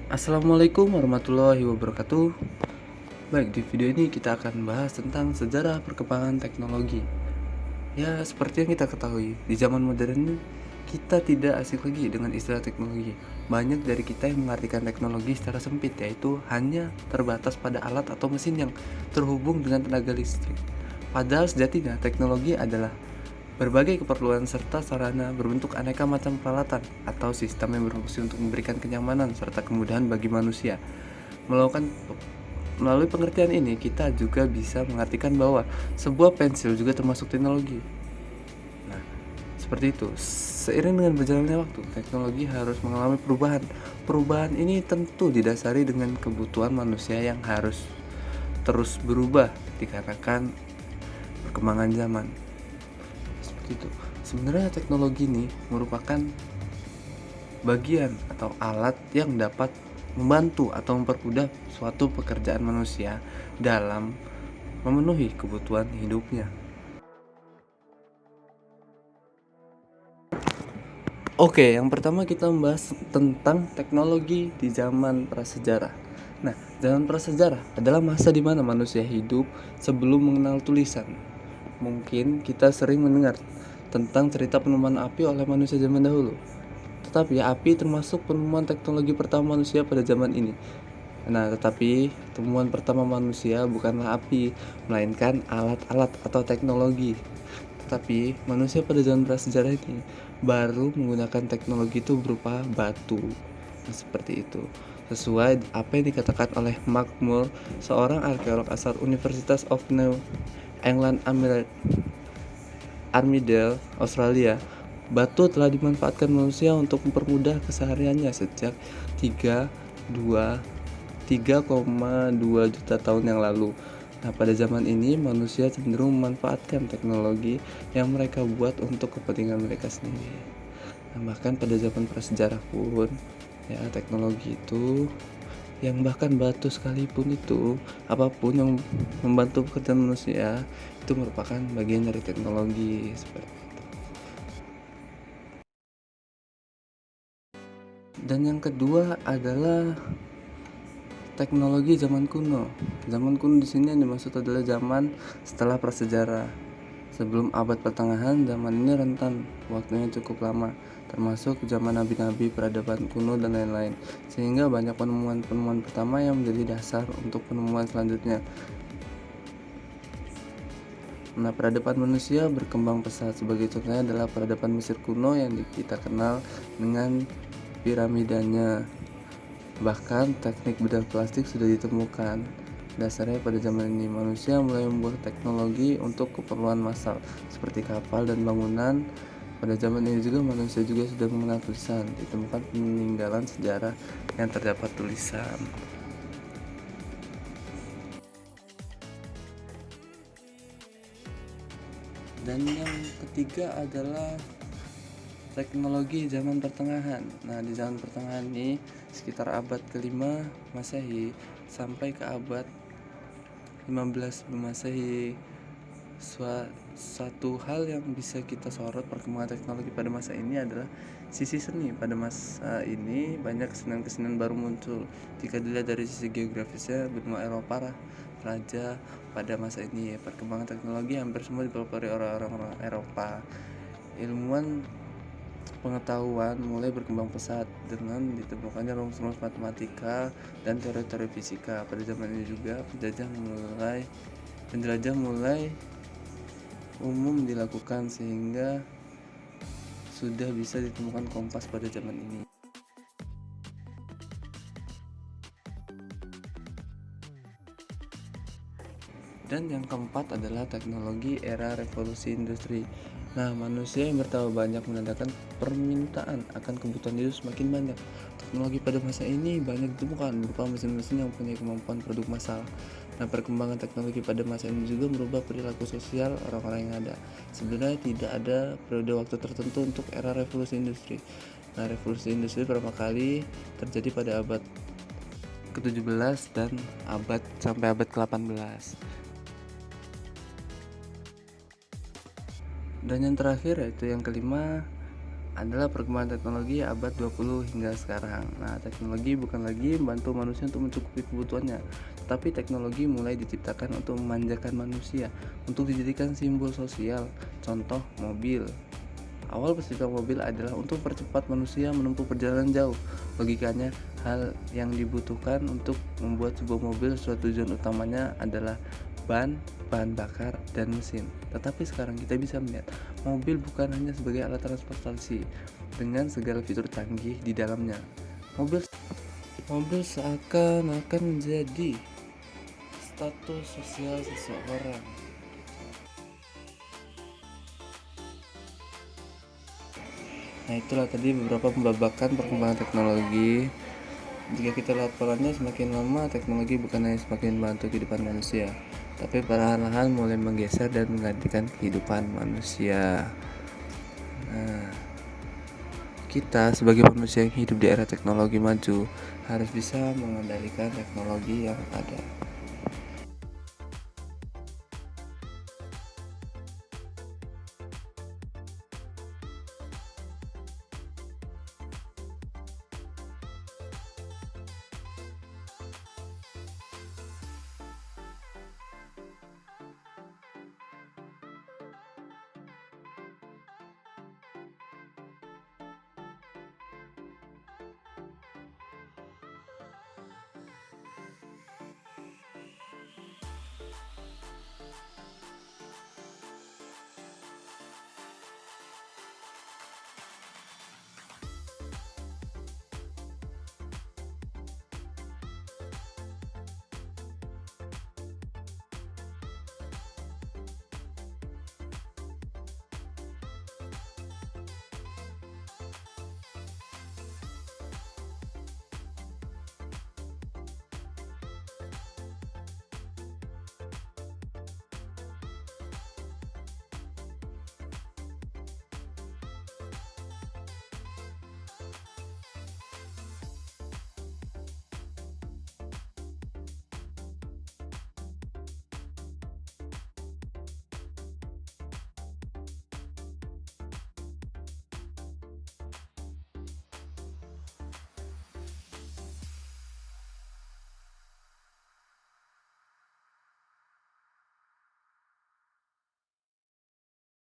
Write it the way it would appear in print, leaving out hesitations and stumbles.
Assalamualaikum warahmatullahi wabarakatuh. Baik, di video ini kita akan bahas tentang sejarah perkembangan teknologi. Ya, seperti yang kita ketahui, di zaman modern ini kita tidak asik lagi dengan istilah teknologi. Banyak dari kita yang mengartikan teknologi secara sempit, yaitu hanya terbatas pada alat atau mesin yang terhubung dengan tenaga listrik. Padahal sejatinya teknologi adalah berbagai keperluan serta sarana berbentuk aneka macam peralatan atau sistem yang berfungsi untuk memberikan kenyamanan serta kemudahan bagi manusia. Melalui pengertian ini, kita juga bisa mengartikan bahwa sebuah pensil juga termasuk teknologi. Nah, seperti itu. Seiring dengan berjalannya waktu, teknologi harus mengalami perubahan. Perubahan ini tentu didasari dengan kebutuhan manusia yang harus terus berubah dikarenakan perkembangan zaman. Seperti itu. Sebenarnya teknologi ini merupakan bagian atau alat yang dapat membantu atau mempermudah suatu pekerjaan manusia dalam memenuhi kebutuhan hidupnya. Oke, yang pertama kita membahas tentang teknologi di zaman prasejarah. Nah, zaman prasejarah adalah masa di mana manusia hidup sebelum mengenal tulisan. Mungkin kita sering mendengar tentang cerita penemuan api oleh manusia zaman dahulu. Tetapi api termasuk penemuan teknologi pertama manusia pada zaman ini. Nah, tetapi temuan pertama manusia bukanlah api, melainkan alat-alat atau teknologi. Tetapi manusia pada zaman prasejarah ini baru menggunakan teknologi itu berupa batu. Nah, seperti itu. Sesuai apa yang dikatakan oleh Mark Moore, seorang arkeolog asal Universitas of New England Armidale, Australia, batu telah dimanfaatkan manusia untuk mempermudah kesehariannya sejak 3,2 juta tahun yang lalu. Nah, pada zaman ini manusia cenderung memanfaatkan teknologi yang mereka buat untuk kepentingan mereka sendiri. Nah, bahkan pada zaman prasejarah pun ya teknologi itu yang bahkan batu sekalipun itu apapun yang membantu pekerjaan manusia itu merupakan bagian dari teknologi seperti itu. Dan yang kedua adalah teknologi zaman kuno. Zaman kuno di sini yang dimaksud adalah zaman setelah prasejarah. Sebelum abad pertengahan, zaman ini rentan waktunya cukup lama, termasuk zaman nabi-nabi, peradaban kuno, dan lain-lain. Sehingga banyak penemuan-penemuan pertama yang menjadi dasar untuk penemuan selanjutnya. Nah, peradaban manusia berkembang pesat. Sebagai contohnya adalah peradaban Mesir kuno yang kita kenal dengan piramidanya. Bahkan teknik bedah plastik sudah ditemukan. Dasarnya pada zaman ini manusia mulai membuat teknologi untuk keperluan massal seperti kapal dan bangunan. Pada zaman ini juga manusia juga sudah mengenal tulisan. Ditemukan peninggalan sejarah yang terdapat tulisan. Dan yang ketiga adalah teknologi zaman pertengahan. Nah, di zaman pertengahan ini sekitar abad ke-5 Masehi sampai ke abad 15 Masehi. Satu hal yang bisa kita sorot perkembangan teknologi pada masa ini adalah sisi seni. Pada masa ini banyak kesenian-kesenian baru muncul. Jika dilihat dari sisi geografisnya, benua Eropa raja pada masa ini. Perkembangan teknologi hampir semua dipelopori orang-orang Eropa. Ilmuwan pengetahuan mulai berkembang pesat dengan ditemukannya rumus-rumus matematika dan teori-teori fisika. Pada zaman ini juga penjelajah mulai umum dilakukan sehingga sudah bisa ditemukan kompas pada zaman ini. Dan yang keempat adalah teknologi era revolusi industri. Nah, manusia yang bertambah banyak menandakan permintaan akan kebutuhan hidup semakin banyak. Teknologi pada masa ini banyak ditemukan berupa mesin-mesin yang punya kemampuan produk massal. Nah, perkembangan teknologi pada masa ini juga merubah perilaku sosial orang-orang yang ada. Sebenarnya tidak ada periode waktu tertentu untuk era revolusi industri. Nah, revolusi industri pertama kali terjadi pada abad ke-17 dan sampai abad ke-18. Dan yang terakhir yaitu yang kelima adalah perkembangan teknologi abad 20 hingga sekarang. Nah, teknologi bukan lagi membantu manusia untuk mencukupi kebutuhannya, tetapi teknologi mulai diciptakan untuk memanjakan manusia, untuk dijadikan simbol sosial. Contoh, mobil. Awal penciptaan mobil adalah untuk mempercepat manusia menempuh perjalanan jauh. Logikanya, hal yang dibutuhkan untuk membuat sebuah mobil sesuai tujuan utamanya adalah bahan bakar, dan mesin. Tetapi sekarang kita bisa melihat mobil bukan hanya sebagai alat transportasi dengan segala fitur canggih di dalamnya. Mobil seakan-akan menjadi status sosial seseorang. Nah, itulah tadi beberapa pembabakan perkembangan teknologi. Jika kita lihat polanya, semakin lama teknologi bukan hanya semakin membantu kehidupan manusia, tapi perlahan-lahan mulai menggeser dan menggantikan kehidupan manusia. Nah, kita sebagai manusia yang hidup di era teknologi maju harus bisa mengendalikan teknologi yang ada.